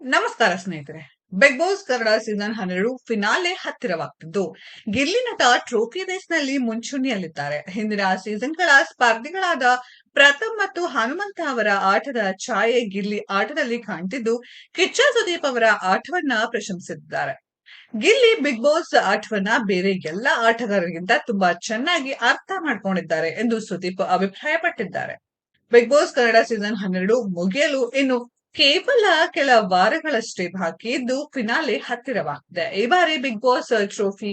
ನಮಸ್ಕಾರ ಸ್ನೇಹಿತರೆ. Big boss Kannada season 12 finale ಹತ್ತಿರವಾಗ್ತಿದ್ದು, ಗಿಲ್ಲಿ ನಟ ಟ್ರೋಫಿ ರೇಸ್‌ನಲ್ಲಿ ಮುಂಚೂಣಿಯಲ್ಲಿದ್ದಾರೆ. ಹಿಂದಿನ ಸೀಸನ್‌ಗಳ ಸ್ಪರ್ಧಿಗಳಾದ ಪ್ರಥಮ್ ಮತ್ತು ಹನುಮಂತ ಅವರ ಆಟದ ಛಾಯೆ ಗಿಲ್ಲಿ ಆಟದಲ್ಲಿ ಕಾಣ್ತಿದ್ದು, ಕಿಚ್ಚ ಸುದೀಪ್ ಅವರ ಆಟವನ್ನ ಪ್ರಶಂಸಿಸಿದ್ದಾರೆ. ಗಿಲ್ಲಿ ಬಿಗ್ ಬಾಸ್ ಆಟವನ್ನ ಬೇರೆ ಎಲ್ಲಾ ಆಟಗಾರರಿಗಿಂತ ತುಂಬಾ ಚೆನ್ನಾಗಿ ಅರ್ಥ ಮಾಡ್ಕೊಂಡಿದ್ದಾರೆ ಎಂದು ಸುದೀಪ್ ಅಭಿಪ್ರಾಯಪಟ್ಟಿದ್ದಾರೆ. ಬಿಗ್ ಬಾಸ್ ಕನ್ನಡ ಸೀಸನ್ 12 ಮುಗಿಯಲು ಇನ್ನು ಕೇವಲ ಕೆಲ ವಾರಗಳಷ್ಟೇ ಬಾಕಿ ಇದ್ದು ಫಿನಾಲೆ ಹತ್ತಿರವಾಗಿದೆ. ಈ ಬಾರಿ ಬಿಗ್ ಬಾಸ್ ಟ್ರೋಫಿ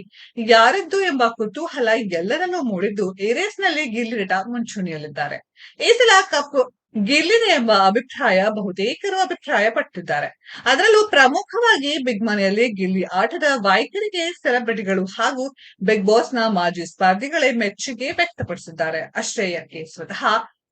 ಯಾರದ್ದು ಎಂಬ ಕುತೂಹಲ ಎಲ್ಲರನ್ನೂ ಮೂಡಿದ್ದು, ಈ ರೇಸ್‌ನಲ್ಲಿ ಗಿಲ್ಲಿ ನಟ ಮುಂಚೂಣಿಯಲ್ಲಿದ್ದಾರೆ. ಈ ಸಲ ಕಪ್ ಗಿಲ್ಲಿದೆ ಎಂಬ ಅಭಿಪ್ರಾಯ ಬಹುತೇಕರು ಅಭಿಪ್ರಾಯಪಟ್ಟಿದ್ದಾರೆ. ಅದರಲ್ಲೂ ಪ್ರಮುಖವಾಗಿ ಬಿಗ್ ಮನೆಯಲ್ಲಿ ಗಿಲ್ಲಿ ಆಟದ ವೈಖರಿಗೆ ಸೆಲೆಬ್ರಿಟಿಗಳು ಹಾಗೂ ಬಿಗ್ ಬಾಸ್‌ನ ಮಾಜಿ ಸ್ಪರ್ಧಿಗಳೇ ಮೆಚ್ಚುಗೆ ವ್ಯಕ್ತಪಡಿಸಿದ್ದಾರೆ. ಅಷ್ಟೇ ಯಾಕೆ ಸ್ವತಃ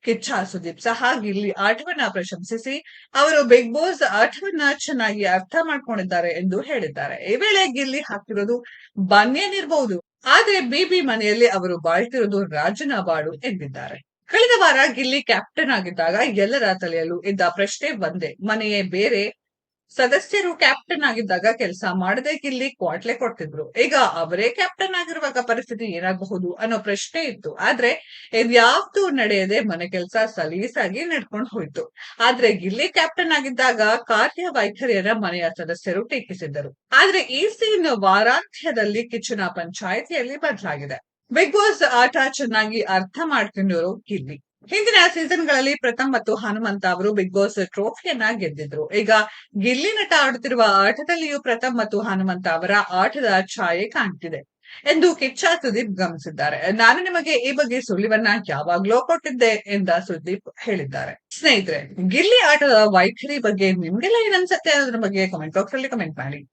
ಕಿಚ್ಚ ಸುದೀಪ್ ಸಹ ಗಿಲ್ಲಿ ಆಟವನ್ನ ಪ್ರಶಂಸಿಸಿ ಅವರು ಬಿಗ್ ಬಾಸ್ ಆಟವನ್ನ ಚೆನ್ನಾಗಿ ಅರ್ಥ ಮಾಡ್ಕೊಂಡಿದ್ದಾರೆ ಎಂದು ಹೇಳಿದ್ದಾರೆ. ಈ ವೇಳೆ ಗಿಲ್ಲಿ ಹಾಕಿರೋದು ಬನಿಯನ್ ಇರಬಹುದು, ಆದ್ರೆ ಬಿಬಿ ಮನೆಯಲ್ಲಿ ಅವರು ಬಾಳ್ತಿರೋದು ರಾಜನ ಬಾಳು ಎಂದಿದ್ದಾರೆ. ಕಳೆದ ವಾರ ಗಿಲ್ಲಿ ಕ್ಯಾಪ್ಟನ್ ಆಗಿದ್ದಾಗ ಎಲ್ಲರ ತಲೆಯಲ್ಲೂ ಇದ್ದ ಪ್ರಶ್ನೆ ಒಂದೇ, ಮನೆಯೇ ಬೇರೆ ಸದಸ್ಯರು ಕ್ಯಾಪ್ಟನ್ ಆಗಿದ್ದಾಗ ಕೆಲಸ ಮಾಡದೆ ಗಿಲ್ಲಿ ಕ್ವಾಟ್ಲೆ ಕೊಡ್ತಿದ್ರು. ಈಗ ಅವರೇ ಕ್ಯಾಪ್ಟನ್ ಆಗಿರುವಾಗ ಪರಿಸ್ಥಿತಿ ಏನಾಗಬಹುದು ಅನ್ನೋ ಪ್ರಶ್ನೆ ಇತ್ತು. ಆದ್ರೆ ಇದ್ಯಾವ್ದು ನಡೆಯದೆ ಮನೆ ಕೆಲಸ ಸಲೀಸಾಗಿ ನಡ್ಕೊಂಡು ಹೋಯ್ತು. ಆದ್ರೆ ಗಿಲ್ಲಿ ಕ್ಯಾಪ್ಟನ್ ಆಗಿದ್ದಾಗ ಕಾರ್ಯವೈಖರಿಯನ್ನ ಮನೆಯ ಸದಸ್ಯರು ಟೀಕಿಸಿದ್ದರು. ಆದ್ರೆ ಈ ಸೀನ್ ವಾರಾಂತ್ಯದಲ್ಲಿ ಕಿಚ್ಚನ ಪಂಚಾಯಿತಿಯಲ್ಲಿ ಬದಲಾಗಿದೆ. ಬಿಗ್ ಬಾಸ್ ಆಟ ಚೆನ್ನಾಗಿ ಅರ್ಥ ಮಾಡ್ಕೊಂಡಿರೋ ಗಿಲ್ಲಿ. ಹಿಂದಿನ ಸೀಸನ್ಗಳಲ್ಲಿ ಪ್ರಥಮ್ ಮತ್ತು ಹನುಮಂತ ಅವರು ಬಿಗ್ ಬಾಸ್ ಟ್ರೋಫಿಯನ್ನ ಗೆದ್ದಿದ್ರು. ಈಗ ಗಿಲ್ಲಿ ನಟ ಆಡುತ್ತಿರುವ ಆಟದಲ್ಲಿಯೂ ಪ್ರಥಮ್ ಮತ್ತು ಹನುಮಂತ ಅವರ ಆಟದ ಛಾಯೆ ಕಾಣ್ತಿದೆ ಎಂದು ಕಿಚ್ಚ ಸುದೀಪ್ ಗಮನಿಸಿದ್ದಾರೆ. ನಾನು ನಿಮಗೆ ಈ ಬಗ್ಗೆ ಸುಳಿವನ್ನ ಯಾವಾಗ್ಲೋ ಕೊಟ್ಟಿದ್ದೆ ಎಂದ ಸುದೀಪ್ ಹೇಳಿದ್ದಾರೆ. ಸ್ನೇಹಿತರೆ, ಗಿಲ್ಲಿ ಆಟದ ವೈಖರಿ ಬಗ್ಗೆ ನಿಮ್ಗೆಲ್ಲ ಏನನ್ಸುತ್ತೆ ಅನ್ನೋದ್ರ ಬಗ್ಗೆ ಕಮೆಂಟ್ ಬಾಕ್ಸ್ ಅಲ್ಲಿ ಕಮೆಂಟ್ ಮಾಡಿ.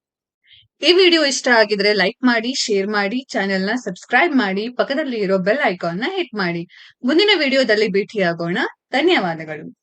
ಈ ವಿಡಿಯೋ ಇಷ್ಟ ಆಗಿದ್ರೆ ಲೈಕ್ ಮಾಡಿ, ಶೇರ್ ಮಾಡಿ, ಚಾನೆಲ್ ನ ಸಬ್ಸ್ಕ್ರೈಬ್ ಮಾಡಿ, ಪಕ್ಕದಲ್ಲಿ ಇರೋ ಬೆಲ್ ಐಕಾನ್ ನ ಹಿಟ್ ಮಾಡಿ. ಮುಂದಿನ ವಿಡಿಯೋದಲ್ಲಿ ಭೇಟಿಯಾಗೋಣ. ಧನ್ಯವಾದಗಳು.